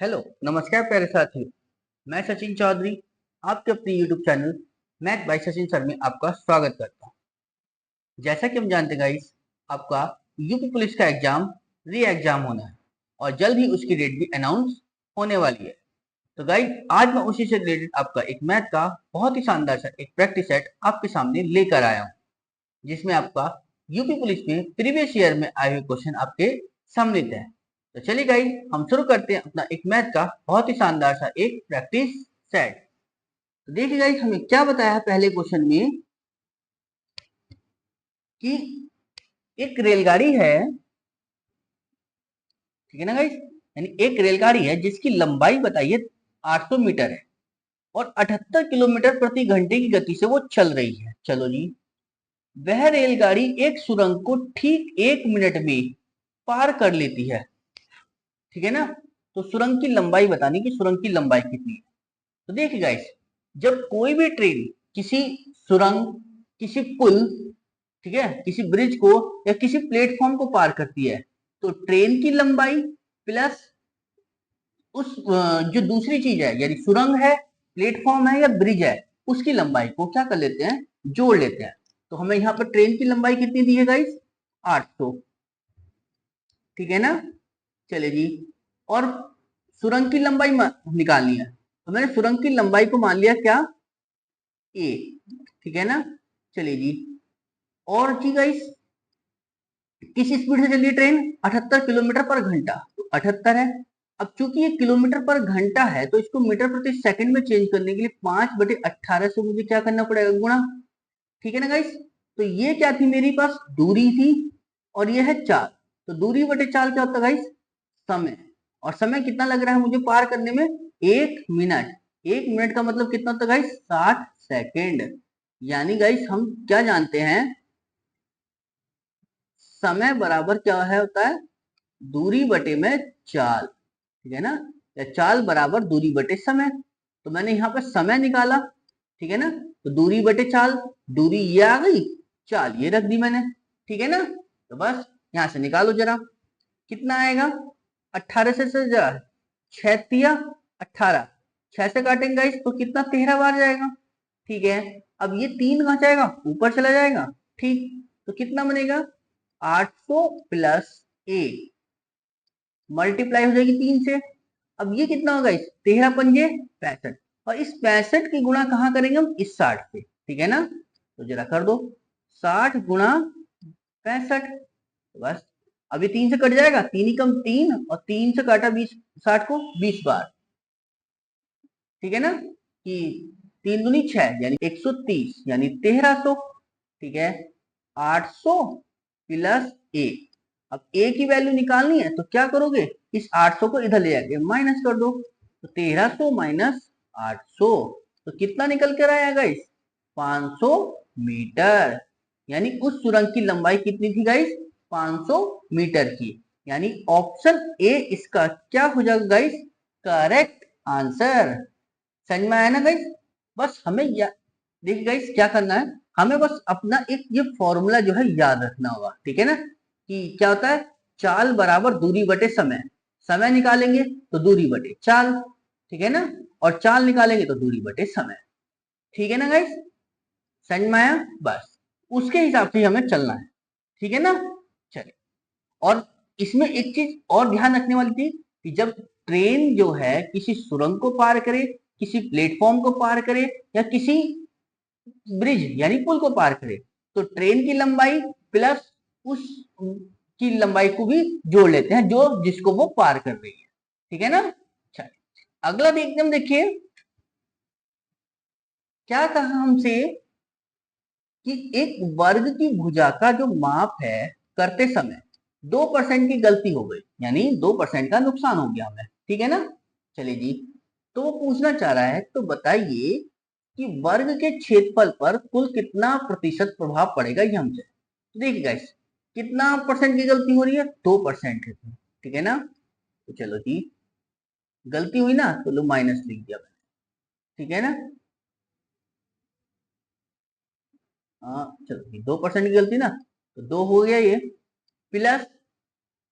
Hello, नमस्कार प्यारे साथियों। मैं सचिन चौधरी आपके अपने YouTube channel math bye Sachin sir में आपका स्वागत करता हूँ। जैसा कि हम जानते हैं गाइस, आपका यूपी पुलिस का एग्जाम री एग्जाम होना है और जल्द ही उसकी डेट भी अनाउंस होने वाली है। तो गाइस, आज मैं उसी से रिलेटेड आपका एक मैथ का बहुत ही शानदार सा एक प्रैक्टिस सेट आपके सामने लेकर आया हूँ, जिसमें आपका यूपी पुलिस में प्रीवियस ईयर में आए हुए क्वेश्चन आपके सम्मिलित है। तो चलिए गाइस, हम शुरू करते हैं अपना एक मैथ का बहुत ही शानदार सा एक प्रैक्टिस सेट। तो देखिए गाइस, हमें क्या बताया है पहले क्वेश्चन में कि एक रेलगाड़ी है, ठीक है ना गाइस, यानी एक रेलगाड़ी है जिसकी लंबाई बताइए 800 मीटर है और 78 किलोमीटर प्रति घंटे की गति से वो चल रही है। चलो जी, वह रेलगाड़ी एक सुरंग को ठीक 1 मिनट में पार कर लेती है, ठीक है ना। तो सुरंग की लंबाई बतानी कि सुरंग की लंबाई कितनी है। तो देखिए गाइस, जब कोई भी ट्रेन किसी सुरंग, किसी पुल, ठीक है, किसी ब्रिज को या किसी प्लेटफॉर्म को पार करती है, तो ट्रेन की लंबाई प्लस उस जो दूसरी चीज है यानी सुरंग है, प्लेटफॉर्म है या ब्रिज है, उसकी लंबाई को क्या कर लेते हैं, जोड़ लेते हैं। तो हमें यहाँ पर ट्रेन की लंबाई कितनी दी है गाइस, 800, ठीक है ना। चले जी, और सुरंग की लंबाई निकालनी है, तो मैंने सुरंग की लंबाई को मान लिया क्या, ए, ठीक है ना। चलिए जी, और जी गाइस, किस स्पीड से चल रही है ट्रेन, 78 किलोमीटर पर घंटा, तो 78 है। अब चूंकि ये किलोमीटर पर घंटा है तो इसको मीटर प्रति सेकंड में चेंज करने के लिए 5/18 से मुझे क्या करना पड़ेगा, गुणा, ठीक है ना गाइस। तो ये क्या थी, मेरी पास दूरी थी और ये है चाल। तो दूरी बटे चाल क्या होता है गाइस, समय। और समय कितना लग रहा है मुझे पार करने में, 1 मिनट। 1 मिनट का मतलब कितना होता है गाइस, 60 सेकेंड। यानी गाइस हम क्या जानते हैं, समय बराबर क्या है, होता है दूरी बटे में चाल, ठीक है ना, या चाल बराबर दूरी बटे समय। तो मैंने यहाँ पे समय निकाला, ठीक है ना, तो दूरी बटे चाल, दूरी ये आ गई, चाल ये रख दी मैंने, ठीक है ना। तो बस यहाँ से निकालो जरा, कितना आएगा, 18 से जरा 6 तिया 18, 6 से काटेंगे गाइस तो कितना, 13 बार जाएगा, ठीक है। अब ये 3 कहाँ जाएगा, ऊपर चला जाएगा, ठीक। तो कितना बनेगा, 800 प्लस 1 मल्टीप्लाई हो जाएगी 3 से। अब ये कितना होगा, इस 13 पंजे 65, और इस 65 की गुणा कहाँ करेंगे हम, इस 60 से, ठीक है ना। तो जरा कर दो, 60 गुणा 65, तो बस अभी 3 से कट जाएगा, 3 ही कम 3, और 3 से काटा 20, 60 को 20 बार, ठीक है ना, कि 3 दूनी 6 यानी 130 यानी 1300, ठीक है। 800 प्लस 1, अब ए की वैल्यू निकालनी है तो क्या करोगे, इस 800 को इधर ले जाके माइनस कर दो, तो 1300 माइनस 800, तो कितना निकल कर आया गाइस, 500 मीटर। यानी उस सुरंग की लंबाई कितनी थी गाइस, 500 मीटर की। यानी ऑप्शन ए इसका क्या हो जाएगा गाइस, करेक्ट आंसर। समझ में आया ना गाइस। बस हमें देखिए गाइस क्या करना है, हमें बस अपना एक ये फॉर्मूला जो है याद रखना होगा, ठीक है ना, कि क्या होता है, चाल बराबर दूरी बटे समय। समय निकालेंगे तो दूरी बटे चाल, ठीक है ना, और चाल निकालेंगे तो दूरी बटे समय, ठीक है ना गाइस। समझ में आया, बस उसके हिसाब से हमें चलना है, ठीक है ना। चलिए, और इसमें एक चीज और ध्यान रखने वाली थी कि जब ट्रेन जो है किसी सुरंग को पार करे, किसी प्लेटफॉर्म को पार करे या किसी ब्रिज यानी पुल को पार करे, तो ट्रेन की लंबाई प्लस उस की लंबाई को भी जोड़ लेते हैं जो जिसको वो पार कर रही है, ठीक है ना। चलिए अगला एकदम देखिए, क्या कहा हमसे कि एक वर्ग की भुजा का जो माप है करते समय 2% की गलती हो गई, यानी 2% का नुकसान हो गया हमें, ठीक है ना। चलिए जी, तो वो पूछना चाह रहा है, तो बताइए कि वर्ग के क्षेत्रफल पर कुल कितना प्रतिशत प्रभाव पड़ेगा ये हमसे। तो देखिए गाइस, कितना परसेंट की गलती हो रही है, 2%, ठीक है ना। तो चलो जी, गलती हुई ना तो लो माइनस लिख दिया मैंने, ठीक है ना। हाँ चलो, 2% की गलती ना, तो 2 हो गया ये, प्लस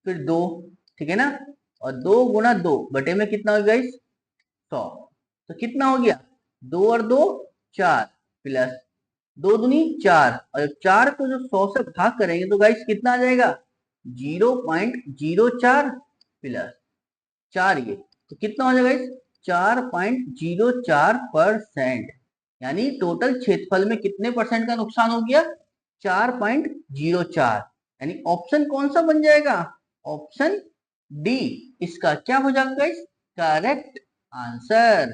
फिर 2, ठीक है ना, और 2 × 2 में कितना हो गया गाइस 100। तो कितना हो गया 2 और 2 4 प्लस 2 दूनी 4 और 4 को जो 100 से भाग करेंगे तो गाइस कितना आ जाएगा 0.04 प्लस 4 ये तो कितना हो जाएगा 4.04%। यानी टोटल क्षेत्रफल में कितने परसेंट का नुकसान हो गया 4.04। यानी ऑप्शन कौन सा बन जाएगा ऑप्शन डी इसका क्या हो जाएगा करेक्ट आंसर।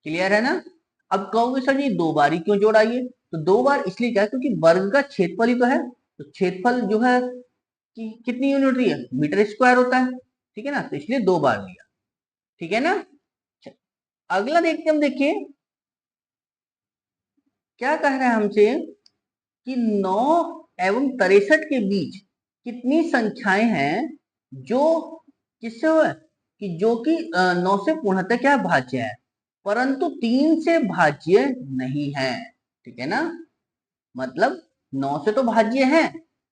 क्लियर है ना। अब कहोगे सर जी 2 बार ही क्यों जोड़ाइए तो 2 बार इसलिए क्या क्योंकि वर्ग का क्षेत्रफल ही तो है तो क्षेत्रफल जो है कि कितनी यूनिट है मीटर स्क्वायर होता है ठीक है ना तो इसलिए 2 बार लिया ठीक है ना। अगला देखते हम देखिए क्या कह रहा है हमसे कि 9 एवं 63 के बीच कितनी संख्याएं हैं जो किससे हो कि जो कि 9 से पूर्णतः क्या भाज्य है परंतु 3 से भाज्य नहीं है ठीक है ना। मतलब 9 से तो भाज्य है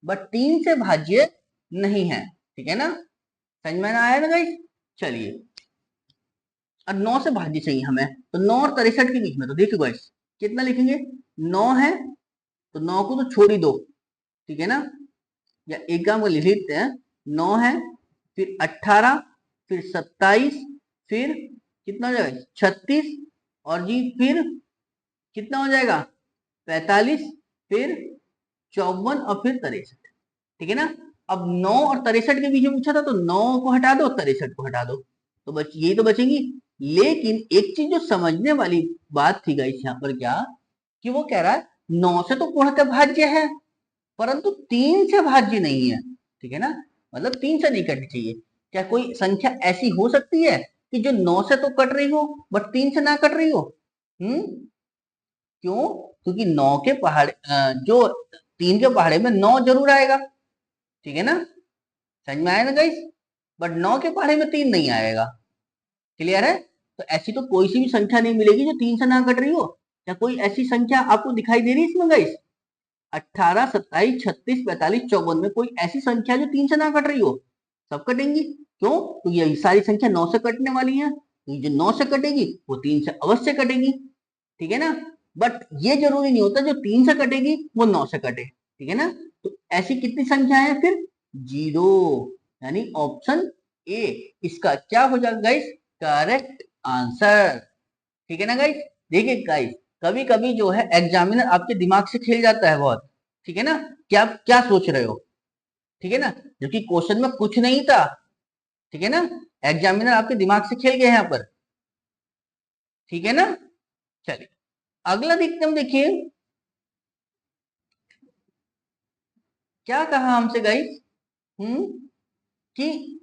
बट 3 से भाज्य नहीं है ठीक है ना। समझ में आया ना गाइस। चलिए और 9 से भाज्य चाहिए हमें तो 9 और 63 के बीच में तो देखो गाइस कितना लिखेंगे 9 है तो 9 को तो छोड़ ही दो ठीक है ना या एक काम को लिख लेते हैं 9 है फिर 18 फिर 27 फिर कितना हो जाएगा 36 और जी फिर कितना हो जाएगा 45 फिर 54 और फिर 63 ठीक है ना। अब 9 और 63 के बीच में पूछा था तो 9 को हटा दो 63 को हटा दो तो यही तो बचेंगी। लेकिन एक चीज जो समझने वाली बात थी गाइस यहाँ पर क्या कि वो कह रहा है 9 से तो पूर्णतः भाज्य है परंतु 3 से भाज्य नहीं है ठीक है ना। मतलब 3 से नहीं कटनी चाहिए। क्या कोई संख्या ऐसी हो सकती है कि जो 9 से तो कट रही हो बट 3 से ना कट रही हो क्यों क्योंकि 9 के पहाड़े जो 3 के पहाड़े में 9 जरूर आएगा ठीक है ना। समझ में आया ना गाइस बट 9 के पहाड़े में 3 नहीं आएगा। क्लियर है। तो ऐसी तो कोई सी भी संख्या नहीं मिलेगी जो 3 से ना कट रही हो। क्या कोई ऐसी संख्या आपको दिखाई दे रही है इसमें गाइस 18 27 36 45 54 में कोई ऐसी संख्या जो 3 से ना कट रही हो सब कटेंगी। क्यों तो ये सारी संख्या 9 से कटने वाली है तो जो 9 से कटेगी वो 3 से अवश्य कटेगी ठीक है ना। बट ये जरूरी नहीं होता जो 3 से कटेगी वो 9 से कटे ठीक है ना। तो ऐसी कितनी संख्या है फिर 0 यानी ऑप्शन ए इसका क्या हो जाएगा गाइस करेक्ट आंसर ठीक है ना गाइस। देखिए गाइस कभी कभी जो है एग्जामिनर आपके दिमाग से खेल जाता है बहुत ठीक है ना क्या क्या सोच रहे हो ठीक है ना जबकि क्वेश्चन में कुछ नहीं था ठीक है ना एग्जामिनर आपके दिमाग से खेल गए यहाँ पर ठीक है ना। चलिए अगला देखते हम देखिए क्या कहा हमसे गाइस कि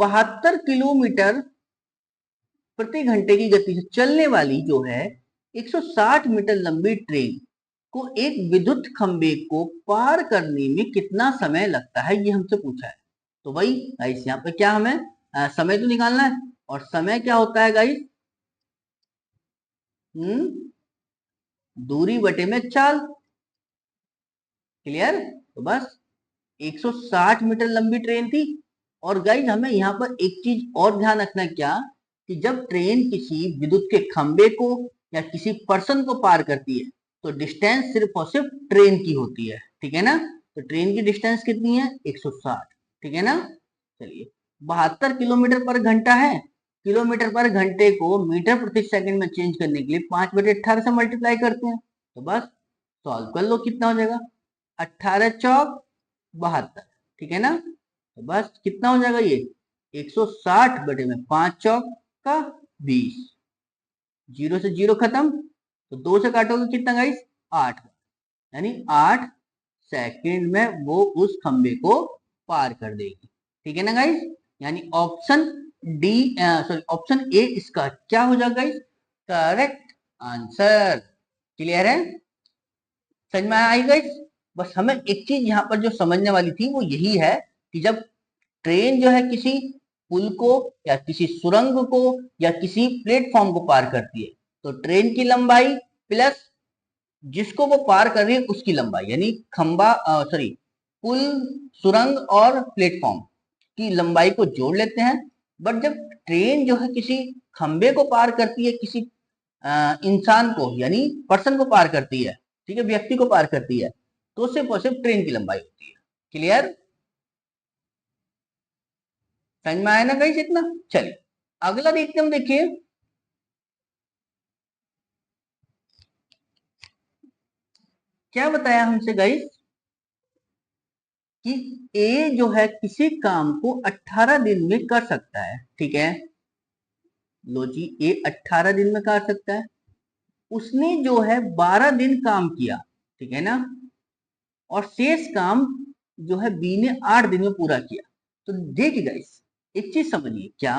72 किलोमीटर प्रति घंटे की गति से चलने वाली जो है 160 मीटर लंबी ट्रेन को एक विद्युत खंबे को पार करने में कितना समय लगता है ये हमसे पूछा है। तो भाई गाइस यहाँ पे क्या हमें समय तो निकालना है और समय क्या होता है गाइस दूरी बटे में चाल। क्लियर। तो बस 160 मीटर लंबी ट्रेन थी और गाइस हमें यहाँ पर एक चीज और ध्यान रखना है क्या कि जब ट्रेन किसी विद्युत के खंबे को या किसी पर्सन को पार करती है तो डिस्टेंस सिर्फ और सिर्फ ट्रेन की होती है ठीक है ना। तो ट्रेन की डिस्टेंस कितनी है 160 ठीक है ना। चलिए 72 किलोमीटर पर घंटा है किलोमीटर पर घंटे को मीटर प्रति सेकंड में चेंज करने के लिए 5/18 से मल्टीप्लाई करते हैं तो बस सॉल्व कर लो कितना हो जाएगा 18 चौक 72 ठीक है ना। तो बस कितना हो जाएगा ये 160 बटे में 5 चौक का 20 0 से 0 खत्म तो 2 से काटोगे कितना गाइस 8 यानी 8 सेकंड में वो उस खंबे को पार कर देगी ठीक है ना गाइस। यानी option D sorry option A इसका क्या हो जाएगा गाइस करेक्ट आंसर। क्लियर है समझ में आई गाइस। बस हमें एक चीज यहाँ पर जो समझने वाली थी वो यही है कि जब ट्रेन जो है किसी पुल को या किसी सुरंग को या किसी प्लेटफॉर्म को पार करती है तो ट्रेन की लंबाई प्लस जिसको वो पार कर रही है उसकी लंबाई यानी खंबा सॉरी पुल सुरंग और प्लेटफॉर्म की लंबाई को जोड़ लेते हैं। बट जब ट्रेन जो है किसी खंबे को पार करती है, किसी इंसान को यानी पर्सन को पार करती है, ठीक है, व्यक्ति को पार करती है, तो सिर्फ और सिर्फ ट्रेन की लंबाई होती है। क्लियर? समझ में आया ना गाइस इतना? चलिए अगला देखते हम। देखिए क्या बताया हमसे गाइस कि ए जो है किसी काम को 18 दिन में कर सकता है, ठीक है। लो जी, ए 18 दिन में कर सकता है। उसने जो है 12 दिन काम किया, ठीक है ना, और शेष काम जो है बी ने 8 दिन में पूरा किया। तो देखिए गाइस एक चीज समझिए, क्या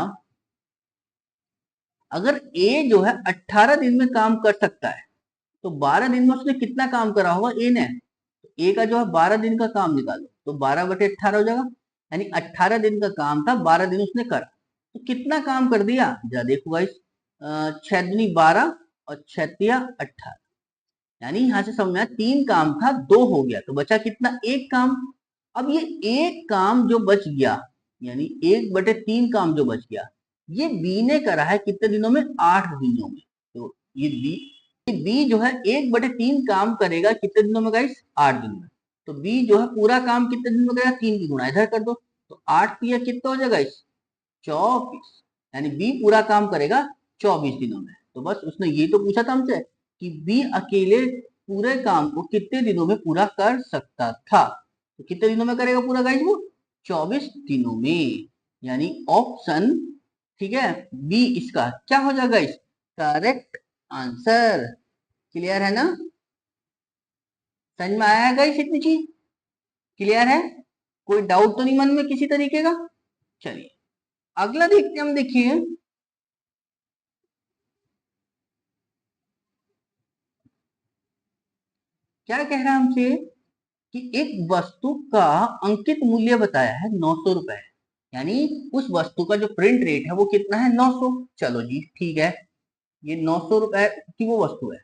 अगर ए जो है 18 दिन में काम कर सकता है तो 12 दिन में उसने कितना काम करा होगा ए ने? तो ए का जो है 12 दिन का काम निकालो, तो 12/18 हो जाएगा, यानी 18 दिन का काम था, 12 दिन उसने करा। तो कितना काम कर दिया जरा देखो गाइस, 6 दूनी 12 और 6 तिया 18, यानी यहां से समझ में आया 3 काम था 2 हो गया, तो बचा कितना? 1 काम। अब ये 1 काम जो बच गया, यानी 1/3 काम जो बच गया, ये बी ने करा है कितने दिनों में? 8 दिनों में। तो ये बी जो है 1/3 काम करेगा कितने दिनों में गाइस? 8 दिन में। तो बी जो है पूरा काम कितने दिन में करेगा? 3 की गुणा इधर कर दो, तो 8 पिया कितना हो जाएगा गाइस? 24, यानी बी पूरा काम करेगा 24 दिनों में। तो बस उसने ये तो पूछा था हमसे कि बी अकेले पूरे काम को कितने दिनों में पूरा कर सकता था। तो कितने दिनों में करेगा पूरा गाइस वो? 24 दिनों में, यानी ऑप्शन, ठीक है, बी इसका क्या हो जाएगा गाइस? Correct answer. क्लियर है ना? समझ में आया गाइस इतनी चीज? क्लियर है? कोई डाउट तो नहीं मन में किसी तरीके का? चलिए अगला देखते हैं हम। देखिए क्या कह रहा है हमसे कि एक वस्तु का अंकित मूल्य बताया है 900 रुपए, यानी उस वस्तु का जो प्रिंट रेट है वो कितना है? 900। चलो जी ठीक है, ये 900 रुपए की वो वस्तु है।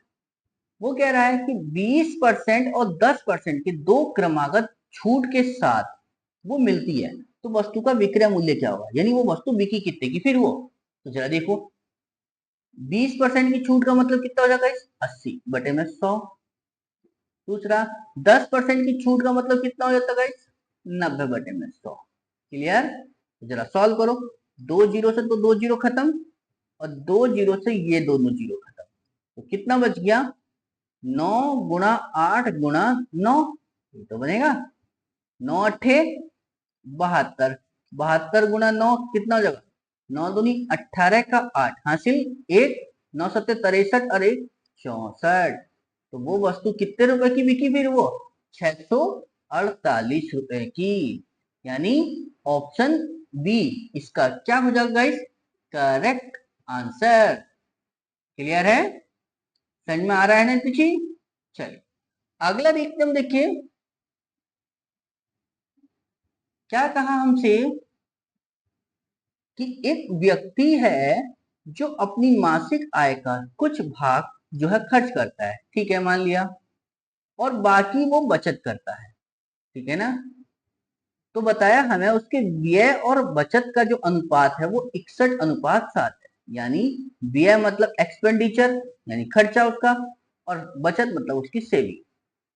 वो कह रहा है कि 20% और 10% के दो क्रमागत छूट के साथ वो मिलती है, तो वस्तु का विक्रय मूल्य क्या होगा, यानी वो वस्तु बिकी कितने की फिर वो? तो जरा देखो, 20% की छूट का मतलब कितना हो जाएगा? 80/100। दूसरा 10% की छूट का मतलब कितना हो जाता है गाइस? 90/100। क्लियर? जरा सॉल्व करो, 2 जीरो से तो 2 जीरो खत्म, और 2 जीरो से ये दोनों जीरो खत्म, तो कितना बच गया? 9 × 8 × 9, ये तो बनेगा 9 × 8 = 72, 72 × 9 कितना हो जाएगा? 9 दूनी 18 का 8 हासिल 1, 9 7 63 और 1 64। तो वो वस्तु कितने रुपए की बिकी फिर वो? 648 रुपए की, यानी ऑप्शन बी इसका क्या हो जाएगा गाइस? Correct answer. क्लियर है? समझ में आ रहा है ना पीछे? चलिए अगला देखते हम। देखिए क्या कहा हमसे कि एक व्यक्ति है जो अपनी मासिक आय का कुछ भाग जो है खर्च करता है, ठीक है, मान लिया, और बाकी वो बचत करता है, ठीक है ना। तो बताया हमें उसके व्यय और बचत का जो अनुपात है वो 61:7 है, यानी व्यय मतलब एक्सपेंडिचर यानी खर्चा उसका, और बचत मतलब उसकी सेविंग।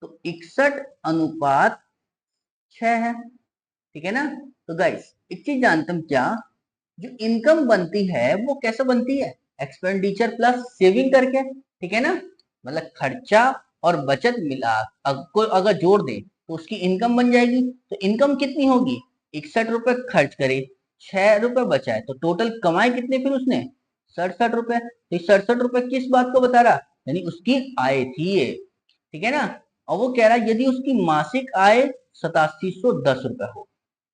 तो 61:6 है, ठीक है ना। तो गाइस एक चीज जानते हम क्या, जो इनकम बनती है वो कैसे बनती है? एक्सपेंडिचर प्लस सेविंग करके, ठीक है ना। मतलब खर्चा और बचत मिला अगर जोड़ दे तो उसकी इनकम बन जाएगी। तो इनकम कितनी होगी? 61 रुपए खर्च करे, 6 रुपए बचाए, तो टोटल कमाए कितने फिर उसने? 67 रुपए। तो 67 रुपए किस बात को बता रहा? यानी उसकी आय थी ये, ठीक है ना। और वो कह रहा है यदि उसकी मासिक आय 8710 रुपए हो,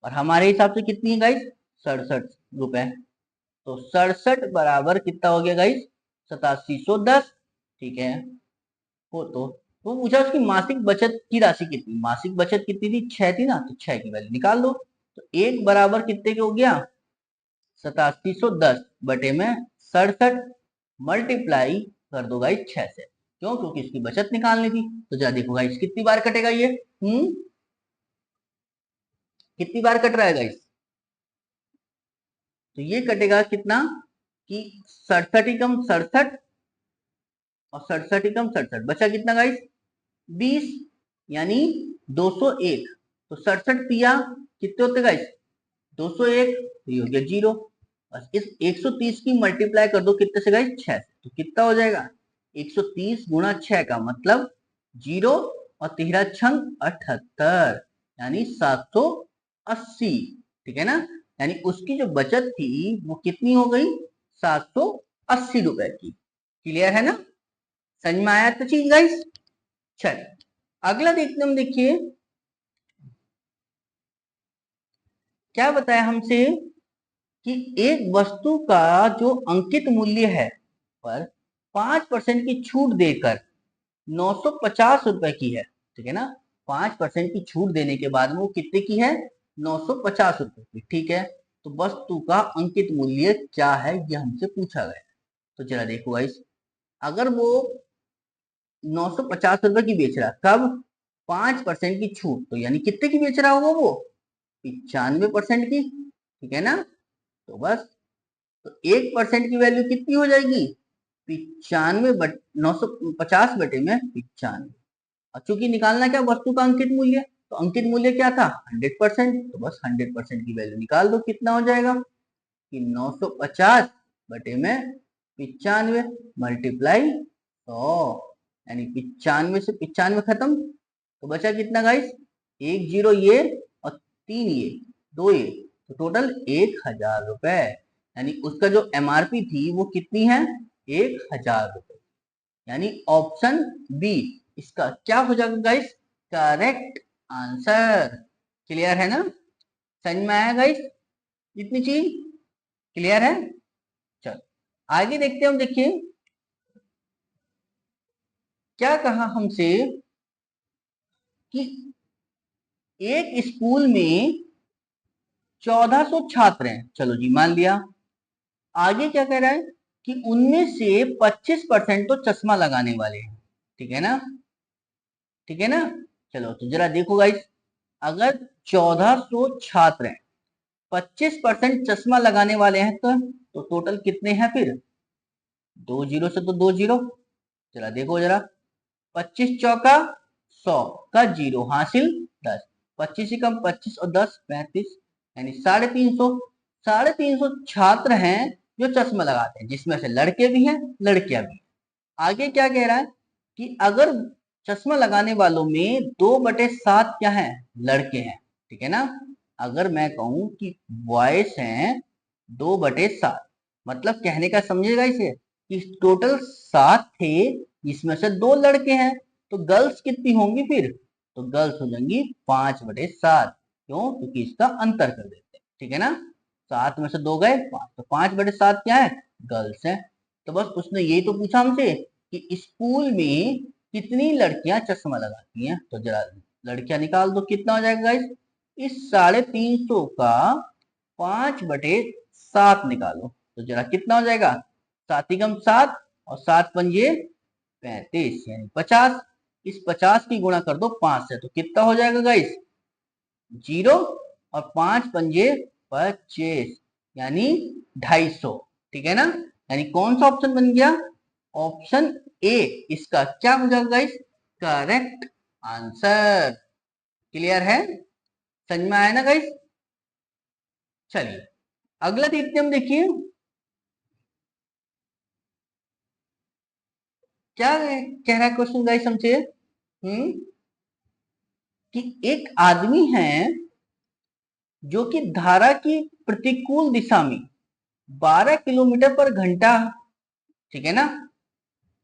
और हमारे हिसाब से कितनी है गाइस? 67 रुपए। तो 67 बराबर कितना हो गया गाइस? 8710, ठीक है। वो तो पूछा उसकी मासिक बचत की राशि कितनी, मासिक बचत कितनी थी? 6 थी ना, तो 6 की वैल्यू निकाल दो। तो 1 बराबर कितने के हो गया? 8710/67, मल्टीप्लाई कर दो गाइस 6 से, क्यों? क्योंकि इसकी बचत निकालनी थी। तो जरा देखो गाइस कितनी बार कटेगा ये? कितनी बार कट रहा है गाइस? तो ये कटेगा कितना कि 67 ही कम 67 और 67 ही कम 67, बचा कितना गाइस 20, यानी 201। तो 67 पिया कितने होते गाइस 201, तो ये हो गया 0। बस इस 130 की मल्टीप्लाई कर दो कितने से गाइस 6 से, तो कितना हो जाएगा 130 गुणा 6 का मतलब 0 और 13 छंग 78, यानी 780। ठीक है ना, यानी उसकी जो बचत थी वो कितनी हो गई 780 रुपए की। क्लियर है ना, समझ में आया तो चीज गाइस। चलिए अगला देखते हम, देखिए क्या बताया हमसे कि एक वस्तु का जो अंकित मूल्य है पर 5% की छूट देकर 950 रुपए की है। ठीक है ना, 5% की छूट देने के बाद में वो कितने की है 950 रुपए की। ठीक है, तो वस्तु का अंकित मूल्य क्या है ये हमसे पूछा गया। तो जरा देखो गाइस, अगर वो 950 रुपए की बेच रहा, कब 5% की छूट, तो यानी कितने की बेच रहा होगा वो 95% की। ठीक है ना, तो बस तो 1% की वैल्यू कितनी हो जाएगी 950 बटे में 95। और चूंकि निकालना क्या वस्तु का अंकित मूल्य, तो अंकित मूल्य क्या था 100%, तो बस 100% की वैल्यू निकाल दो, कितना हो जाएगा कि 950 बटे में 95 मल्टीप्लाई 100, यानी 95 से 95 खत्म, तो बचा कितना गाइस 1 0 ये और 3 ये 2 ये, तो टोटल 1000 रुपए, यानी उसका जो एमआरपी थी वो कितनी है 1000 रुपए, यानी ऑप्शन बी इसका क्या हो जाएगा गाइस करेक्ट आंसर। क्लियर है ना, समझ में आया गाइस इतनी चीज, क्लियर है। चलो आगे देखते हैं हम, देखिए क्या कहा हमसे कि एक स्कूल में 1400 छात्र हैं, चलो जी मान लिया। आगे क्या कह रहा है कि उनमें से 25% तो चश्मा लगाने वाले हैं। ठीक है ना, ठीक है ना, चलो तो जरा देखो गाइस, अगर 1400 छात्र हैं 25% चश्मा लगाने वाले हैं तो टोटल कितने हैं फिर 2 जीरो से तो 2 जीरो, जरा देखो जरा 25 चौका 100 का जीरो हासिल 10, 25 ही कम 25 और 10 35, यानी 350। 350 छात्र हैं जो चश्मा लगाते हैं, जिसमें से लड़के भी हैं लड़कियां भी हैं। आगे क्या कह रहा है कि अगर चश्मा लगाने वालों में 2/7 क्या है लड़के हैं। ठीक है ना, अगर मैं कहूं कि बॉयज हैं 2/7, मतलब कहने का समझेगा इसे कि टोटल 7 थे जिसमें से 2 लड़के हैं, तो गर्ल्स कितनी होंगी फिर, तो गर्ल्स हो जाएंगी 5/7। क्यों, क्योंकि इसका अंतर कर देते हैं। ठीक है ना, 7 में से 2 गए 5, तो 5/7 क्या है गर्ल्स है। तो बस उसने यही तो पूछा हमसे कि स्कूल में कितनी लड़कियां चश्मा लगाती हैं, तो जरा लड़कियां निकाल दो, कितना हो जाएगा गाइस इस 350 का 5/7 निकालो, तो जरा कितना हो जाएगा 7 और 7 पंजे 35, यानी 50। इस 50 की गुणा कर दो 5 से, तो कितना हो जाएगा गाइस 0 और 5 पंजे 25, यानी 250। ठीक है ना, यानी कौन सा ऑप्शन बन गया ऑप्शन ए इसका क्या हो जाएगा गाइस करेक्ट आंसर। क्लियर है, समझ में आया ना गाइस। चलिए अगला देखते हम, देखिए क्या कह रहा है क्वेश्चन गाइस हमसे, कि एक आदमी है जो कि धारा की प्रतिकूल दिशा में 12 किलोमीटर पर घंटा, ठीक है ना,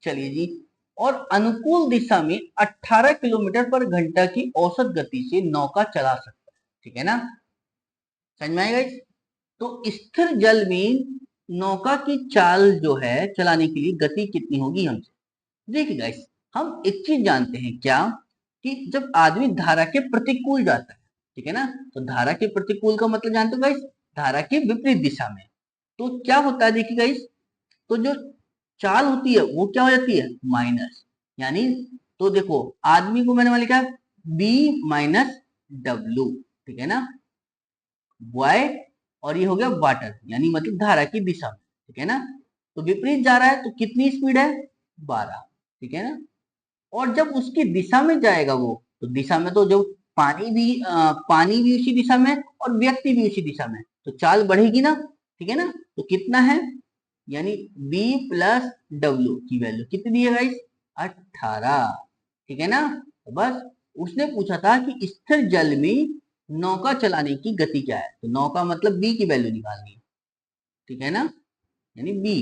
चलिए जी, और अनुकूल दिशा में 18 किलोमीटर पर घंटा की औसत गति से नौका चला सकता है। ठीक है ना, समझ में आएगा इस, तो स्थिर जल में नौका की चाल जो है चलाने के लिए गति कितनी होगी हमसे। देखिए गाइस, हम एक चीज जानते हैं क्या कि जब आदमी धारा के प्रतिकूल जाता है, ठीक है ना, तो धारा के प्रतिकूल का मतलब जानते हो गाइस धारा के विपरीत दिशा में, तो क्या होता है देखिए गाइस, तो जो चाल होती है वो क्या हो जाती है माइनस, यानी तो देखो आदमी को मैंने मान लिया बी माइनस डब्ल्यू, ठीक है ना, वाई और ये हो गया वाटर, यानी मतलब धारा की दिशा में, ठीक है ना। तो विपरीत जा रहा है तो कितनी स्पीड है, 12, ठीक है ना। और जब उसकी दिशा में जाएगा वो, तो दिशा में तो जो पानी भी उसी दिशा में और व्यक्ति भी उसी दिशा में, तो चाल बढ़ेगी ना, ठीक है ना। तो कितना है, यानी b प्लस डब्ल्यू की वैल्यू कितनी दी है गाइस, 18, ठीक है ना। तो बस उसने पूछा था कि स्थिर जल में नौका चलाने की गति क्या है, तो नौका मतलब b की वैल्यू निकालनी है, ठीक है ना, यानी b।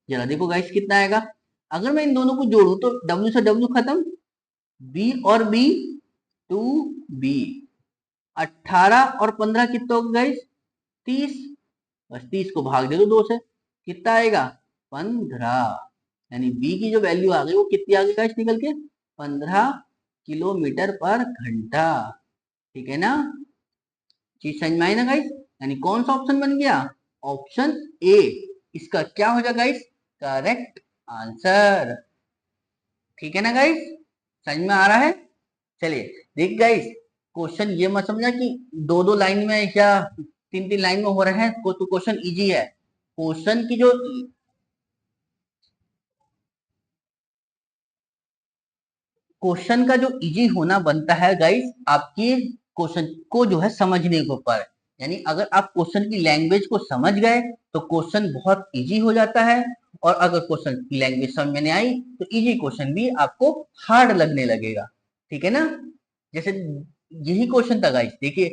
जरा देखो गाइस कितना आएगा, अगर मैं इन दोनों को जोड़ू तो w से w खत्म, b और b, 2b, 18 और 15 कितना होगा गाइस, 30, बस 30 को भाग दे दो 2 से, कितना आएगा, 15, यानी b की जो वैल्यू आ गई वो कितनी आ गई गाइस निकल के, 15 किलोमीटर पर घंटा, ठीक है ना। चीज समझ में आई ना गाइस, यानी कौन सा ऑप्शन बन गया, ऑप्शन ए इसका क्या हो जाएगा गाइस, करेक्ट आंसर, ठीक है ना गाइस, समझ में आ रहा है। चलिए देख गाइस, क्वेश्चन ये मत समझा कि दो दो लाइन में या तीन तीन लाइन में हो रहे हैं, तो क्वेश्चन इजी है। क्वेश्चन की जो क्वेश्चन का जो इजी होना बनता है गाइस, आपके क्वेश्चन को जो है समझने के ऊपर, यानी अगर आप क्वेश्चन की लैंग्वेज को समझ गए तो क्वेश्चन बहुत इजी हो जाता है, और अगर क्वेश्चन की लैंग्वेज समझ में नहीं आई तो इजी क्वेश्चन भी आपको हार्ड लगने लगेगा, ठीक है ना। जैसे यही क्वेश्चन था गाइस, देखिए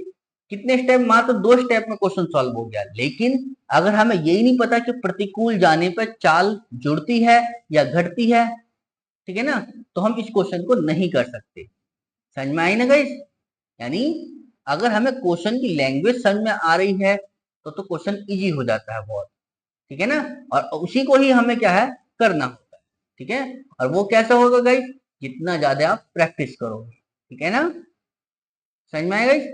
कितने स्टेप, मात्र 2 स्टेप में क्वेश्चन सॉल्व हो गया, लेकिन अगर हमें यही नहीं पता कि प्रतिकूल जाने पर चाल जुड़ती है या घटती है, ठीक है ना, तो हम इस क्वेश्चन को नहीं कर सकते, समझ में आई ना गाइस। यानी अगर हमें क्वेश्चन की लैंग्वेज समझ में आ रही है तो क्वेश्चन इजी हो जाता है बहुत, ठीक है ना। और उसी को ही हमें क्या है, करना होता है, ठीक है। और वो कैसा होगा गाइस, जितना ज्यादा आप प्रैक्टिस करोगे, ठीक है ना, समझ में आएगा गाइस।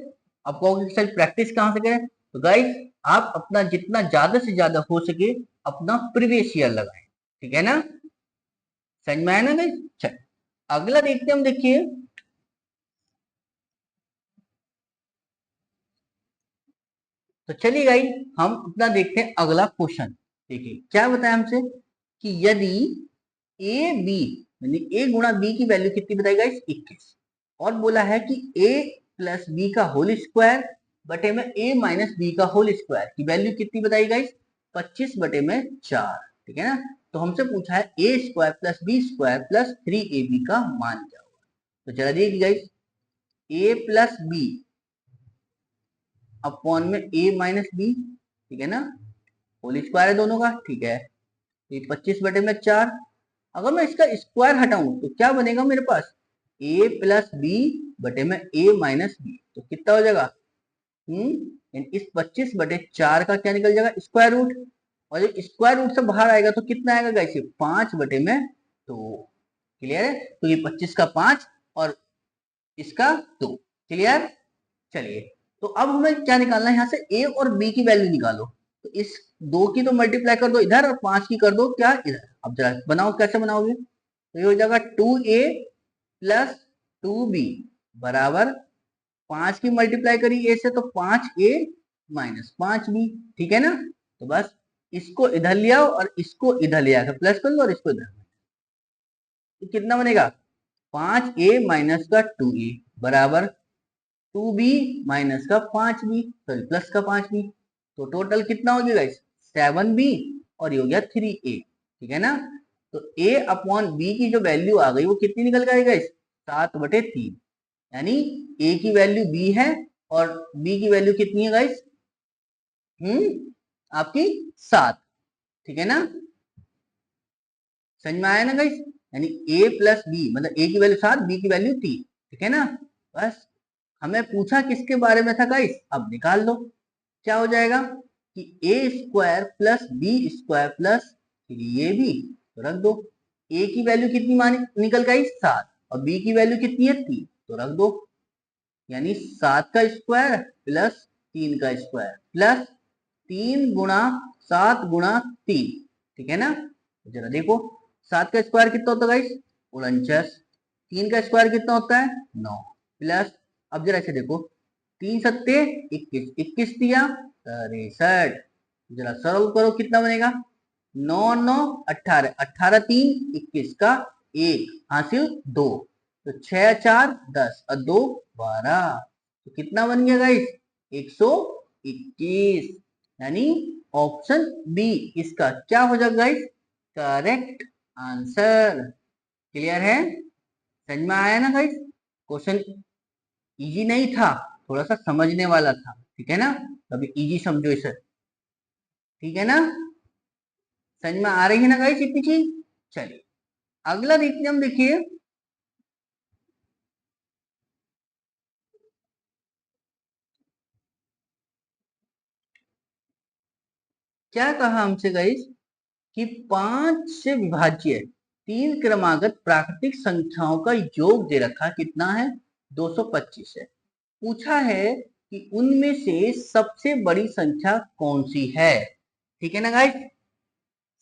आप कहोगे सर प्रैक्टिस कहाँ से करें, तो गाइस आप अपना जितना ज्यादा से ज्यादा हो सके अपना प्रीवियस ईयर लगाएं, ठीक है ना, समझ में आया ना गाइस। चल अगला देखते हैं हम, देखिए तो चलिए गाइस हम अपना देखते हैं अगला क्वेश्चन। देखिए क्या बताया हमसे कि यदि ए बी, यानी ए गुणा बी की वैल्यू कितनी बताई गाइस, 21, और बोला है कि ए प्लस बी का होल स्क्वायर बटे में ए माइनस बी का होल स्क्वायर की वैल्यू कितनी बताई गाइस, 25 बटे में 4, ठीक है ना। तो हमसे पूछा है A square plus B square plus 3ab का मान क्या होगा। तो चला देखिए guys, A plus B upon में ए माइनस बी, ठीक है ना, होल स्क्वायर है दोनों का, ठीक है। ये 25 बटे में 4, अगर मैं इसका स्क्वायर हटाऊं तो क्या बनेगा मेरे पास, a प्लस बी बटे में a माइनस बी, तो कितना हो जाएगा, इस 25 बटे 4 का क्या निकल जाएगा, स्क्वायर रूट, और जब स्क्वायर रूट से बाहर आएगा तो कितना आएगा गाइस, 5 बटे में 2, क्लियर है। तो ये 25 का 5 और इसका 2, क्लियर। चलिए तो अब हमें क्या निकालना है, यहाँ से ए और बी की वैल्यू निकालो, तो इस 2 की तो मल्टीप्लाई कर दो इधर और 5 की कर दो क्या इधर, अब जरा बनाओ कैसे बनाओगे, तो ये हो जाएगा 2a प्लस 2b बराबर 5 की मल्टीप्लाई करी ए से तो 5a माइनस 5b, ठीक है ना। तो बस इसको इधर ले आओ और इसको इधर ले आकर प्लस कर लो और इसको इधर, तो कितना बनेगा, 5a माइनस का 2a बराबर 2b माइनस का 5b, सॉरी प्लस का 5b, तो टोटल कितना हो गया गाइस, 7b, और ये हो गया 3a, ठीक है ना। तो a अपॉन b की जो वैल्यू आ गई वो कितनी निकल गई गाइस, 7/3, यानी a की वैल्यू b है और b की वैल्यू कितनी है गाइस, आपकी 7, ठीक है ना, समझ में आया ना गाइस। यानी a प्लस बी मतलब a की वैल्यू 7, b की वैल्यू 3, ठीक है ना। बस हमें पूछा किसके बारे में था गाइस, अब निकाल लो, क्या हो जाएगा कि A square plus B square plus 3ab, तो रख दो, ए की वैल्यू कितनी मानी निकल गई 7 और बी की वैल्यू कितनी है 3, तो रख दो, यानी 7 का स्क्वायर प्लस 3 का स्क्वायर प्लस 3 गुणा 7 गुणा 3, ठीक है ना। तो जरा देखो 7 का स्क्वायर कितना होता है गाइस, 49, 3 का स्क्वायर कितना होता है 9, प्लस अब जरा ऐसे देखो 3 सत्ते 21, 21 दिया 63। जरा सरल करो, कितना बनेगा? 9 9 18, 18 3 21 का 1 हासिल 2, तो 6 4 10 और 2 12, तो कितना बन गया गाइस? 121। यानी ऑप्शन बी इसका क्या हो जाएगा गाइस? Correct answer. क्लियर है? समझ में आया ना गाइस? क्वेश्चन इजी नहीं था, थोड़ा सा समझने वाला था, ठीक है ना? अभी इजी समझो इसे, ठीक है ना? समझ में आ रही है ना गाइस इतनी चीज? चलिए अगला देखते हैं हम, देखिए क्या कहा हमसे गाइस कि 5 से विभाज्य 3 क्रमागत प्राकृतिक संख्याओं का योग दे रखा, कितना है? 225 है। पूछा है कि उनमें से सबसे बड़ी संख्या कौन सी है? ठीक है ना गाइस?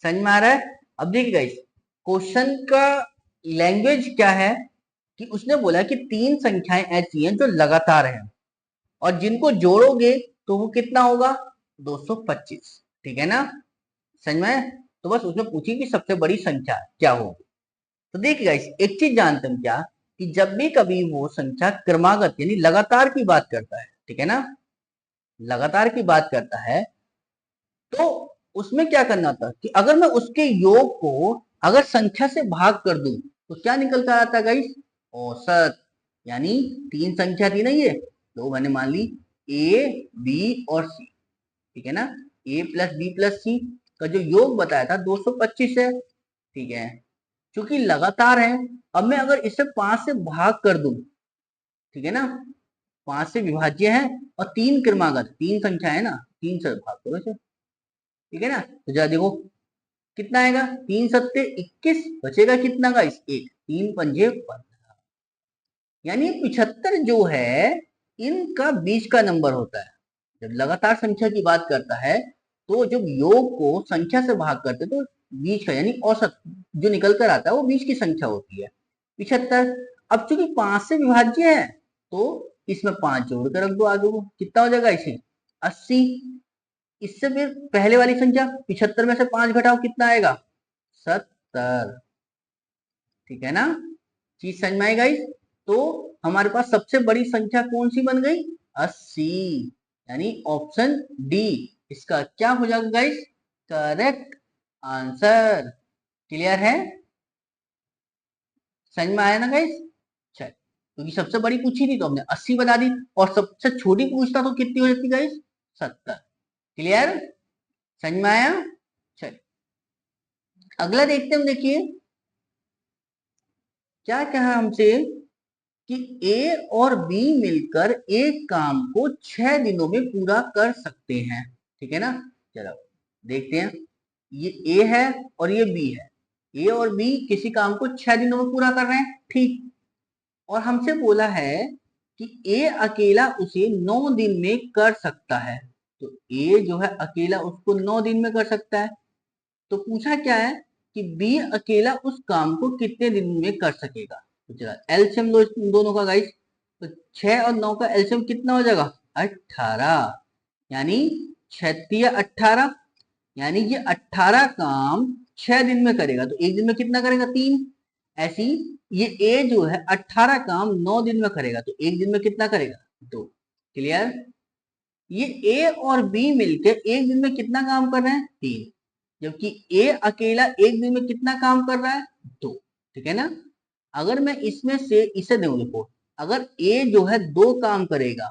समझ में आ रहा है? अब देखिए गाइस, क्वेश्चन का लैंग्वेज क्या है कि उसने बोला कि 3 संख्याएं ऐसी हैं जो लगातार हैं और जिनको जोड़ोगे तो वो कितना होगा? 225। ठीक है ना? समझ में? तो बस उसने पूछी कि सबसे बड़ी संख्या क्या होगी। तो देखिए गाइस, एक चीज जानते हैं क्या, कि जब भी कभी वो संख्या क्रमागत यानी लगातार की बात करता है, ठीक है ना, लगातार की बात करता है, तो उसमें क्या करना था कि अगर मैं उसके योग को अगर संख्या से भाग कर दूं तो क्या निकल कर आता है गाइस? औसत। यानी 3 संख्या थी ना ये, तो मैंने मान ली ए बी और सी, ठीक है ना? ए प्लस बी प्लस सी का जो योग बताया था 225 है, ठीक है? क्योंकि लगातार है, अब मैं अगर इसे 5 से भाग कर दूं, ठीक है ना, 5 से विभाज्य है और 3 क्रमागत, 3 संख्या है ना, 3 से भाग करो इसे, ठीक है ना? तो जरा देखो कितना आएगा? 3 सत्ते 21, बचेगा कितना का? इस एक, 3 पंजे 15, यानी 75 जो है इनका बीच का नंबर होता है। जब लगातार संख्या की बात करता है तो जब योग को संख्या से भाग करते तो बीच का यानी औसत जो निकल कर आता है वो बीच की संख्या होती है 75। अब चूंकि 5 से विभाज्य है तो इसमें 5 जोड़ कर रख दो आगे को, कितना हो जाएगा इसे? 80। इससे फिर पहले वाली संख्या 75 में से 5 घटाओ, कितना आएगा? 70। ठीक है ना? चीज समझ में आई गाइस? तो हमारे पास सबसे बड़ी संख्या कौन सी बन गई? 80। यानी ऑप्शन डी इसका क्या हो जाएगा गाइस? Correct answer. क्लियर है? समझ में आया ना गाइस? चल, क्योंकि सबसे बड़ी पूछी थी तो हमने 80 बता दी, और सबसे छोटी पूछता तो कितनी हो जाती गाइस? 70। क्लियर? समझ में आया? चल अगला देखते हैं हम, देखिए क्या कहा हमसे कि ए और बी मिलकर एक काम को 6 दिनों में पूरा कर सकते हैं, ठीक है ना? चलो देखते हैं, ये ए है और ये बी है, ए और बी किसी काम को 6 दिनों में पूरा कर रहे हैं, ठीक? और हमसे बोला है कि ए अकेला उसे 9 दिन में कर सकता है, तो ए जो है अकेला उसको 9 दिन में कर सकता है, तो पूछा क्या है कि बी अकेला उस काम को कितने दिन में कर सकेगा? तो चला एलसीएम लो इन दोनों का गाइस, तो 6 और 9 का एलसीएम कितना हो जाएगा? 18। यानी 6 18, यानी ये 18 काम 6 दिन में करेगा, तो एक दिन में कितना करेगा? 3। ऐसी ये ए जो है 18 काम 9 दिन में करेगा, तो एक दिन में कितना करेगा? 2। क्लियर? ये ए और बी मिलकर एक दिन में कितना काम कर रहे हैं? 3। जबकि ए अकेला एक दिन में कितना काम कर रहा है? 2। ठीक है ना? अगर मैं इसमें से इसे दूं, देखो अगर ए जो है 2 काम करेगा,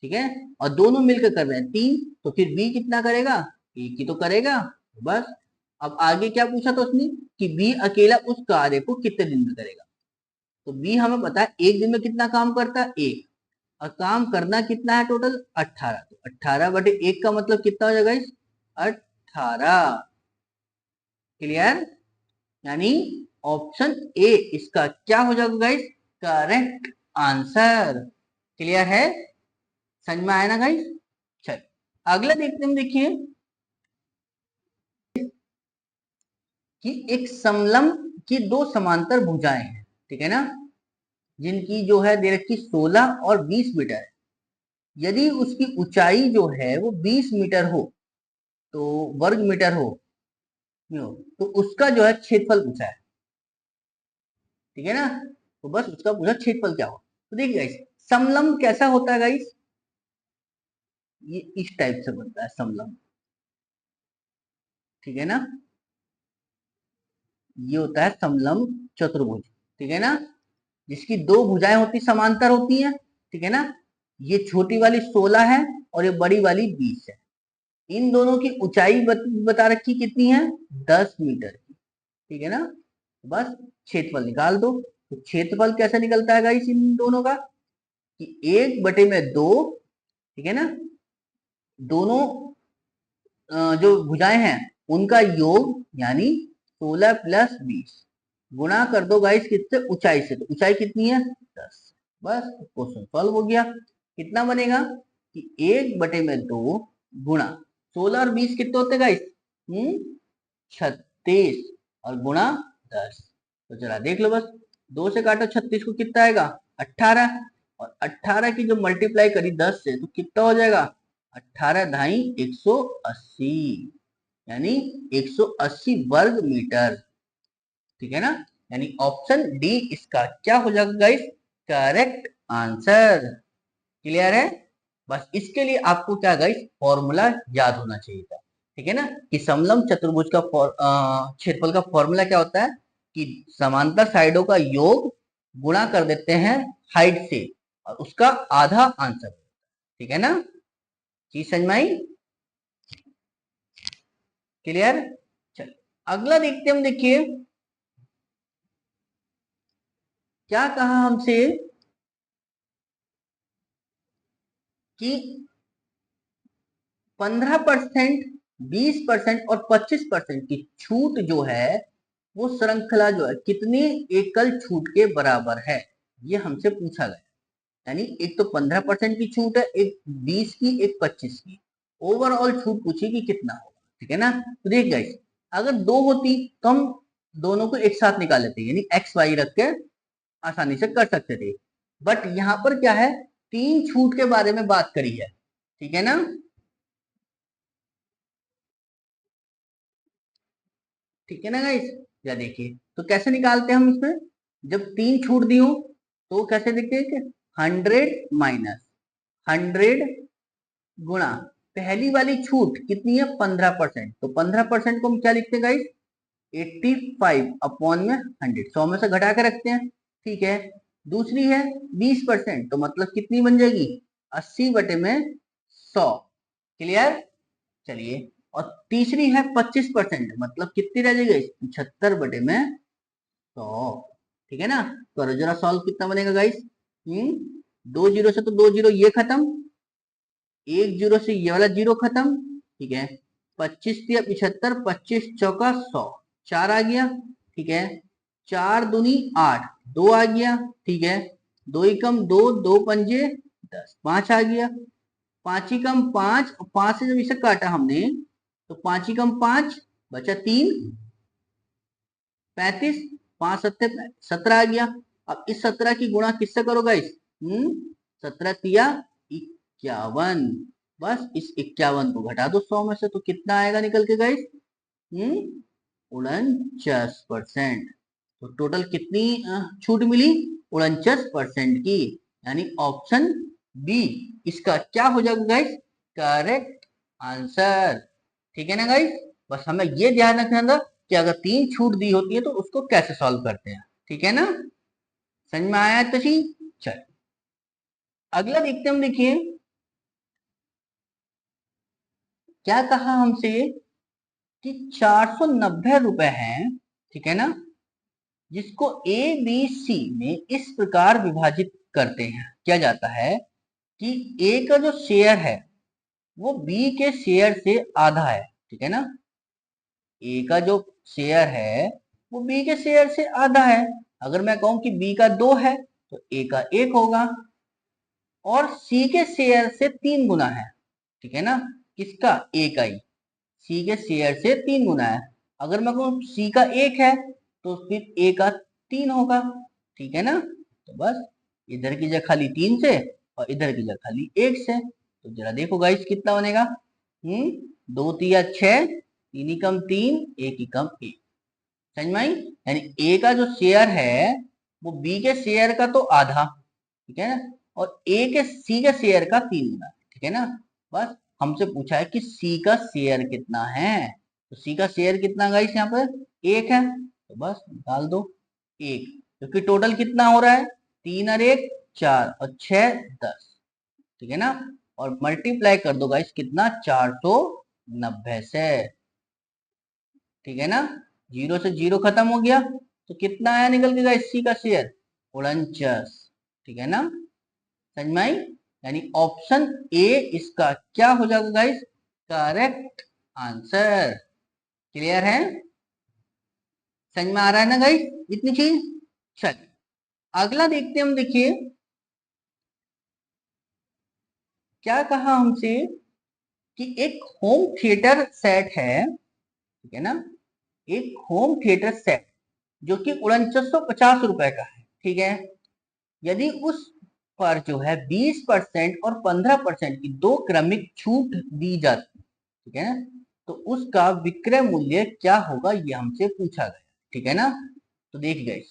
ठीक है, और दोनों मिलकर कर रहे हैं 3, तो फिर बी कितना करेगा? एक ही तो करेगा, बस। अब आगे क्या पूछा था उसने कि बी अकेला उस कार्य को कितने दिन में करेगा, तो बी हमें पता है एक दिन में कितना काम करता है? एक। और काम करना कितना है टोटल? 18, तो 18/1 का मतलब कितना हो जाएगा? 18। क्लियर? यानी ऑप्शन ए इसका क्या हो जाएगा गाइस? Correct answer. क्लियर है? समझ में आया ना गाइस? चल अगला देखते हैं, देखिए कि एक समलंब की 2 समांतर भुजाएं हैं, ठीक है ना, जिनकी जो है दे रखी 16 और 20 मीटर है, यदि उसकी ऊंचाई जो है वो 20 मीटर हो, तो वर्ग मीटर हो, तो उसका जो है क्षेत्रफल पूछा है, ठीक है ना। तो बस उसका पूछा क्षेत्रफल क्या हो। तो देखिए गाइस, समलंब कैसा होता है गाइस, ये इस टाइप से बनता है समलंब, ठीक है ना। ये होता है समलंब चतुर्भुज, ठीक है ना, जिसकी दो भुजाएं होती समांतर होती हैं, ठीक है ना। ये छोटी वाली 16 है और ये बड़ी वाली 20 है। इन दोनों की ऊंचाई बता रखी कितनी है, 10 मीटर की, ठीक है ना। बस क्षेत्रफल निकाल दो। तो क्षेत्रफल कैसे निकलता है गाइस इन दोनों का, कि 1/2, ठीक है ना, दोनों जो भुजाएं हैं उनका योग, यानी 16 + 20 गुणा कर दो गाइस किससे, ऊंचाई से। तो ऊंचाई कितनी है, 10। बस क्वेश्चन सॉल्व हो गया। कितना बनेगा कि 1/2 गुणा 16 और 20 कितने होते गाइस, 36 और गुणा 10। तो चला देख लो, बस 2 से काटो 36 को, कितना आएगा 18, और 18 की जो मल्टीप्लाई करी 10 से तो कितना हो जाएगा, 18 ढाई 180, यानी 180 वर्ग मीटर, ठीक है ना। यानी ऑप्शन डी इसका क्या हो जाएगा गाइस, करेक्ट आंसर। क्लियर है। बस इसके लिए आपको क्या गाइस, फॉर्मूला याद होना चाहिए था, ठीक है ना, कि समलंब चतुर्भुज का क्षेत्रफल का फॉर्मूला क्या होता है, कि समांतर साइडों का योग गुणा कर देते हैं हाइट से, और उसका आधा आंसर, ठीक है ना। चीज समझ में आई, क्लियर। चल अगला देखते हम, देखिए क्या कहा हमसे, कि 15%, 20% और 25% की छूट जो है, वो श्रृंखला जो है कितनी एकल छूट के बराबर है, ये हमसे पूछा गया। यानी एक तो 15% की छूट है, एक 20 की, एक 25 की, ओवरऑल छूट पूछी कि कितना होगा, ठीक है ना। तो देख गाइस, अगर दो होती तो हम दोनों को एक साथ निकाल लेते, यानी एक्स वाई रख के आसानी से कर सकते थे। बट यहाँ पर क्या है, तीन छूट के बारे में बात करी है, ठीक है ना। ठीक है ना गाइस, या देखिए तो कैसे निकालते हैं हम इसमें, जब तीन छूट दी हो तो कैसे देखते हैं कि 100 माइनस 100 गुणा पहली वाली छूट कितनी है, 15%, तो 15% को हम क्या लिखते हैं गाइस, 85 अपॉन में 100, 100 में से घटा के रखते हैं, ठीक है। दूसरी है 20%, तो मतलब कितनी बन जाएगी, 80/100, क्लियर। चलिए, और तीसरी है 25%, मतलब कितनी रह जाएगी, 75/100, ठीक है ना। करो जरा सॉल्व, कितना बनेगा गाइस, 2 जीरो से तो 2 जीरो ये खत्म, 1 जीरो से ये वाला जीरो खत्म, ठीक है। 25×3 = 75, 25 × 4 = 100, 4 आ गया, ठीक है। 4×2 = 8, 2 आ गया, ठीक है। 2 × 2 = 2, 2×5 = 10, 5 आ गया। 5 × 5, 5 से जब इसे काटा हमने, तो 5 × 5 बचा 3, 35, 5×7 = 17 आ गया। अब इस 17 की गुणा किससे करो गाइस, 17×3 = 51, बस इस 51 को घटा दो 100 में से, तो कितना आएगा निकल के गाइस, 49%। तो टोटल कितनी छूट मिली, 49% की, यानी ऑप्शन बी इसका क्या हो जाएगा गाइस, करेक्ट आंसर, ठीक है ना गाइस। बस हमें ये ध्यान रखना था कि अगर तीन छूट दी होती है तो उसको कैसे सॉल्व करते हैं, ठीक है ना। समझ में आया तो ठीक। चल अगला देखते हम, देखिए क्या कहा हमसे, कि 490 रुपए हैं, ठीक है ना, जिसको ए बी सी में इस प्रकार विभाजित करते हैं, किया जाता है कि ए का जो शेयर है वो बी के शेयर से आधा है, ठीक है ना। ए का जो शेयर है वो बी के शेयर से आधा है। अगर मैं कहूं कि बी का 2 है तो ए का 1 होगा, और सी के शेयर से 3 गुना है, ठीक है ना, किसका, ए का ही, सी के शेयर से 3 गुना है। अगर मैं कहूं सी का 1 है तो फिर ए का 3 होगा, ठीक है ना। तो बस इधर की जगह खाली 3 से और इधर की जगह खाली 1 से, तो जरा देखो गाइस कितना बनेगा। 2 तिया 6, 3 एकम 3, 1 एकम 1। समझ में आई? यानी ए का जो शेयर है वो बी के शेयर का तो आधा, ठीक है ना, और ए के सी के शेयर का 3 गुना, ठीक है ना। बस हमसे पूछा है कि सी का शेयर कितना है, तो सी का शेयर कितना गाइस यहाँ पर 1 है, तो बस निकाल दो 1, क्योंकि टोटल कितना हो रहा है 3 और 1 4 और 6 10, ठीक है ना। और मल्टीप्लाई कर दो गाइस कितना 490 से, ठीक है ना। 0 से 0 खत्म हो गया, तो कितना आया निकल के गाइस सी का शेयर 49, ठीक है ना। समझ में आई? यानी ऑप्शन ए इसका क्या हो जाएगा गाइस, करेक्ट आंसर। क्लियर है? समझ में आ रहा है ना गाइस इतनी चीज। चलिए अगला देखते हैं हम। देखिए क्या कहा हमसे कि एक होम थिएटर सेट है, ठीक है ना, एक होम थिएटर सेट जो कि 4950 रुपए का है, ठीक है। यदि उस पर जो है 20% और 15% की दो क्रमिक छूट दी जाती, ठीक है ना, तो उसका विक्रय मूल्य क्या होगा ये हमसे पूछा गया, ठीक है ना। तो देख गए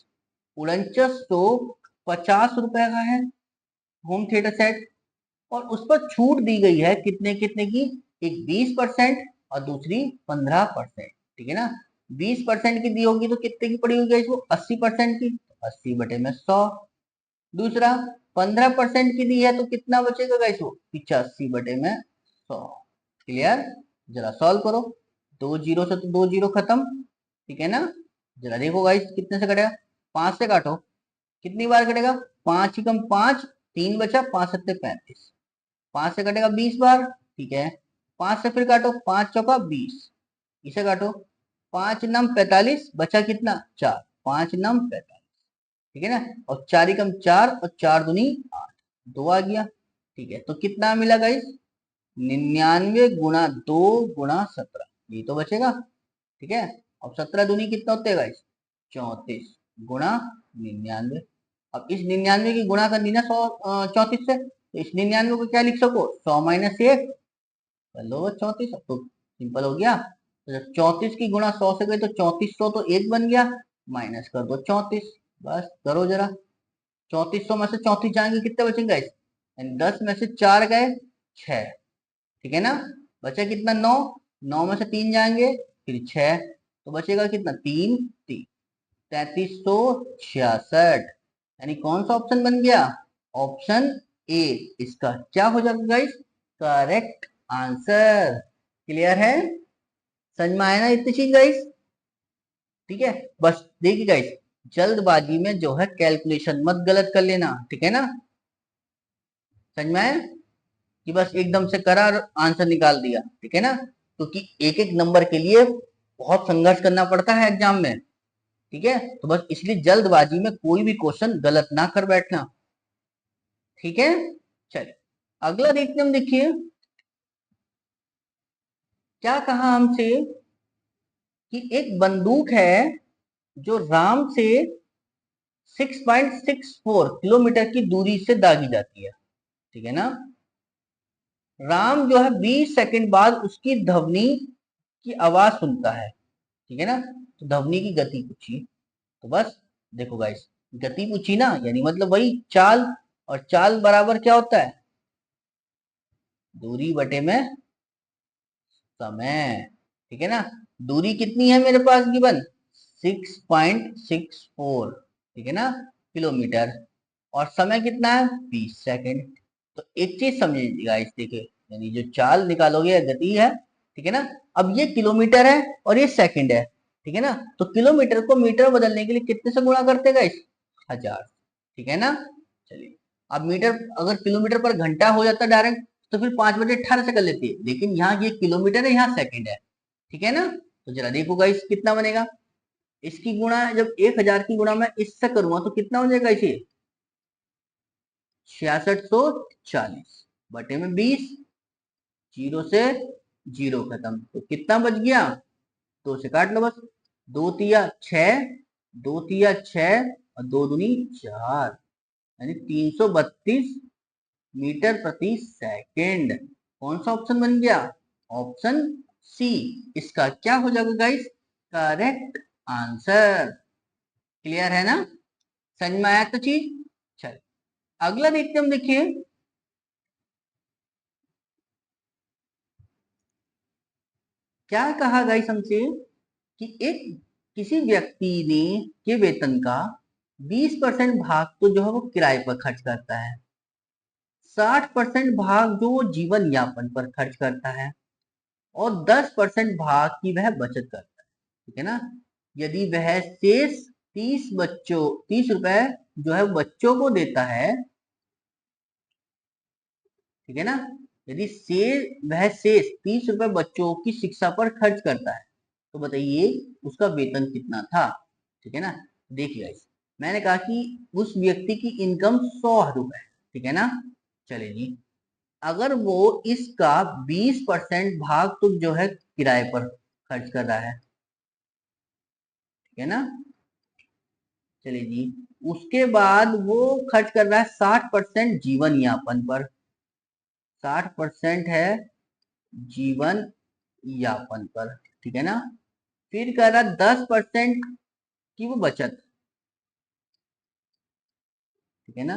4950 रुपए का है होम थिएटर सेट, और उस पर छूट दी गई है कितने कितने की, एक 20% और दूसरी 15%, ठीक है ना। 20% की दी होगी तो कितने की पड़ी होगी इसको 80% की, 80/100। दूसरा 15% की दी है तो कितना बचेगा गाइस वो 85/100। क्लियर? जरा सॉल्व करो, 2 जीरो से तो 2 जीरो खत्म, ठीक है ना। जरा देखो गाइस कितने से कटेगा, 5 से काटो, कितनी बार कटेगा 5 एकम 5, 3 बचा, 5 सत्ते 35, 5 से कटेगा 20 बार, ठीक है। 5 से फिर काटो, 5 चौका 20, इसे काटो, 5 नम 45, बचा कितना 4, 5 नम 45, ठीक है ना। और 4 एकम 4 और 4 दूनी 8, 2 आ गया, ठीक है। तो कितना मिला गाइस 99 गुणा 2 गुणा 17, ये तो बचेगा, ठीक है। अब 17 दूनी कितना होते हैं गाइस 34 गुणा 99। अब इस 99 की गुणा करनी ना 34 से, तो इस 99 को क्या लिख सको 100 माइनस 1 कर लो 34, अब तो सिंपल हो गया। तो जब 34 की गुणा 100 से गई तो 3400 तो 1 बन गया, माइनस कर दो 34, बस करो जरा। 3400 में से 34 जाएंगे कितने बचेंगे इस, 10 में से 4 गए 6, ठीक है ना। बचा कितना 9, 9 में से 3 जाएंगे फिर 6, तो बचेगा कितना 3 3, 3366। यानी कौन सा ऑप्शन बन गया, ऑप्शन ए इसका क्या हो जाएगा गाइस, करेक्ट आंसर। क्लियर है? समझ में आया ना इतनी चीज गाइस? ठीक है, बस देखिए गाइस जल्दबाजी में जो है कैलकुलेशन मत गलत कर लेना, ठीक है ना। समझ में आया कि बस एकदम से करा और आंसर निकाल दिया, ठीक है ना, क्योंकि एक एक नंबर के लिए बहुत संघर्ष करना पड़ता है एग्जाम में, ठीक है। तो बस इसलिए जल्दबाजी में कोई भी क्वेश्चन गलत ना कर बैठना, ठीक है। चलिए अगला देखते हम। देखिए क्या कहा हमसे कि एक बंदूक है जो राम से 6.64 किलोमीटर की दूरी से दागी जाती है, ठीक है ना। राम जो है 20 सेकंड बाद उसकी ध्वनि की आवाज सुनता है, ठीक है ना। तो ध्वनि की गति पूछी, तो बस देखो गाइस गति पूछी ना, यानी मतलब वही चाल, और चाल बराबर क्या होता है दूरी बटे में समय, ठीक है ना। दूरी कितनी है मेरे पास गिवन 6.64, ठीक है ना किलोमीटर, और समय कितना है 20 सेकंड। तो एक चीज समझिएगा इस, देखिए यानी जो चाल निकालोगे या गति है, ठीक है ना। अब ये किलोमीटर है और ये सेकंड है, ठीक है ना। तो किलोमीटर को मीटर बदलने के लिए कितने से गुणा करते गाइस 1000, ठीक है ना। चलिए अब मीटर अगर किलोमीटर पर घंटा हो जाता डायरेक्ट तो फिर 5/18 से कर लेती है, लेकिन यहाँ ये किलोमीटर है यहाँ सेकंड है, ठीक है ना। तो जरा देखो गाइस कितना बनेगा, इसकी गुणा जब 1000 की गुणा मैं इससे करूंगा तो कितना हो जाएगा इसे 6640 बटे में 20, 0 से 0 खत्म, तो कितना बच गया 2 से काट लो बस, 2 तिया 6, 2 तिया 6 और 2 दूनी 4, यानी 332 मीटर प्रति सेकेंड। कौन सा ऑप्शन बन गया? ऑप्शन सी इसका क्या हो जाएगा गाइस? Correct answer. क्लियर है ना? समझ में आया तो चीज? चल अगला देखते हम, देखिए क्या कहा गाइस हमसे कि एक किसी व्यक्ति ने के वेतन का 20% भाग तो जो है वो किराए पर खर्च करता है, 60% भाग जो वो जीवन यापन पर खर्च करता है और 10% भाग की वह बचत करता है। ठीक है ना? यदि वह शेष 30 रुपए जो है बच्चों को देता है, ठीक है ना, यदि वह शेष 30 रुपए बच्चों की शिक्षा पर खर्च करता है तो बताइए उसका वेतन कितना था? ठीक है ना? देखिए मैंने कहा कि उस व्यक्ति की इनकम 100 रुपए, ठीक है ना? चले जी, अगर वो इसका 20% भाग तो जो है किराए पर खर्च कर रहा है, ठीक है ना? चलिए जी, उसके बाद वो खर्च कर रहा है 60% जीवन यापन पर, 60% है जीवन यापन पर, ठीक है ना? फिर कर रहा 10% की वो बचत, ठीक है ना?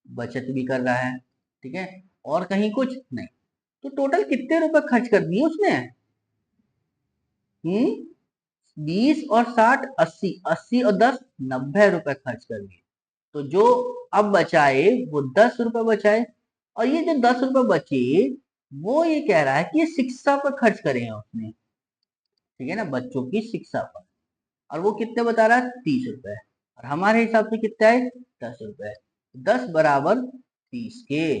बचत भी कर रहा है, ठीक है, और कहीं कुछ नहीं। तो टोटल कितने रुपए खर्च कर दिए उसने? 20 और 60 80, 80 और 10 90 रुपए खर्च कर दिए। तो जो अब बचाए वो 10 रुपए बचाए, और ये जो 10 रुपए बचे वो ये कह रहा है कि ये शिक्षा पर खर्च करे हैं उसने, ठीक है ना, बच्चों की शिक्षा पर। और वो कितने बता रहा है? 30 रुपए। और हमारे हिसाब से कितना है? 10 रुपए। 10 बराबर 30 के,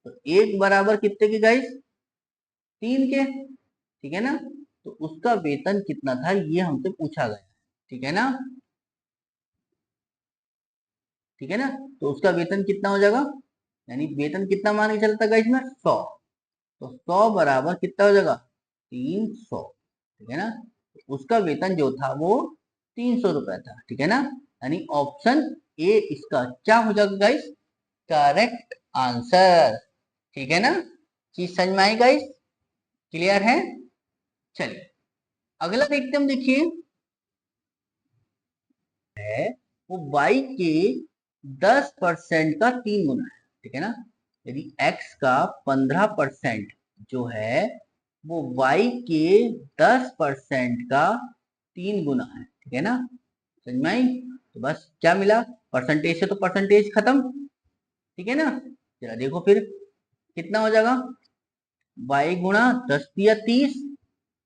तो एक बराबर कितने के गाइस? 3 के, ठीक है ना? तो उसका वेतन कितना था ये हमसे पूछा गया, ठीक है ना? ठीक है ना? तो उसका वेतन कितना हो जाएगा, यानी वेतन कितना मान के चलता गाइस में? 100। तो 100 बराबर कितना हो जाएगा? 300, ठीक है ना? तो उसका वेतन जो था वो 300 रुपए था, ठीक है ना? यानी ऑप्शन ए इसका क्या हो जाएगा गाइस? Correct answer. ठीक है ना? चीज समझ में आई गाइस? क्लियर है? चलिए अगला देखते हम, देखिए है वो y के 10% का 3 गुना है, ठीक है ना? यदि x का 15% जो है वो y के 10% का 3 गुना है, ठीक है ना? समझ में आई? तो बस क्या मिला, परसेंटेज से तो परसेंटेज खत्म, ठीक है ना? जरा देखो फिर कितना हो जाएगा, y गुणा 10 या 30,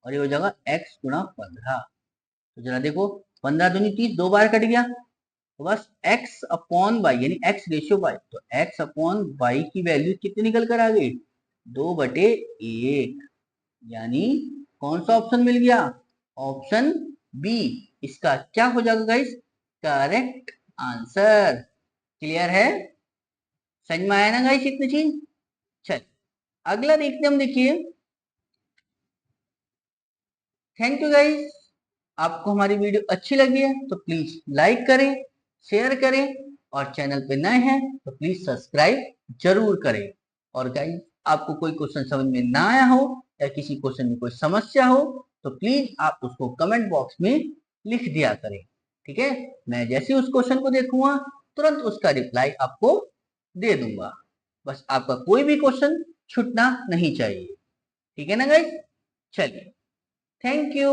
और ये हो जाएगा x गुणा 15। तो जरा देखो 15 दूनी 30, 2 बार कट गया, तो बस x अपॉन वाई यानी x रेशियो वाई, तो x अपॉन वाई की वैल्यू कितनी निकल कर आ गई? 2/1, यानी कौन सा ऑप्शन मिल गया? ऑप्शन बी इसका क्या हो जाएगा गाइस? Correct answer. क्लियर है? समझ में आया ना गाइस इतनी चीज? चल अगला देखते हम, देखिए थैंक यू गाइस। आपको हमारी वीडियो अच्छी लगी है तो प्लीज लाइक करें, शेयर करें, और चैनल पे नए हैं तो प्लीज सब्सक्राइब जरूर करें। और गाइस आपको कोई क्वेश्चन समझ में ना आया हो या किसी क्वेश्चन में कोई समस्या हो तो प्लीज आप उसको कमेंट बॉक्स में लिख दिया करें, ठीक है? मैं जैसे उस क्वेश्चन को देखूंगा तुरंत उसका रिप्लाई आपको दे दूंगा। बस आपका कोई भी क्वेश्चन छूटना नहीं चाहिए, ठीक है ना गाइस? चलिए थैंक यू।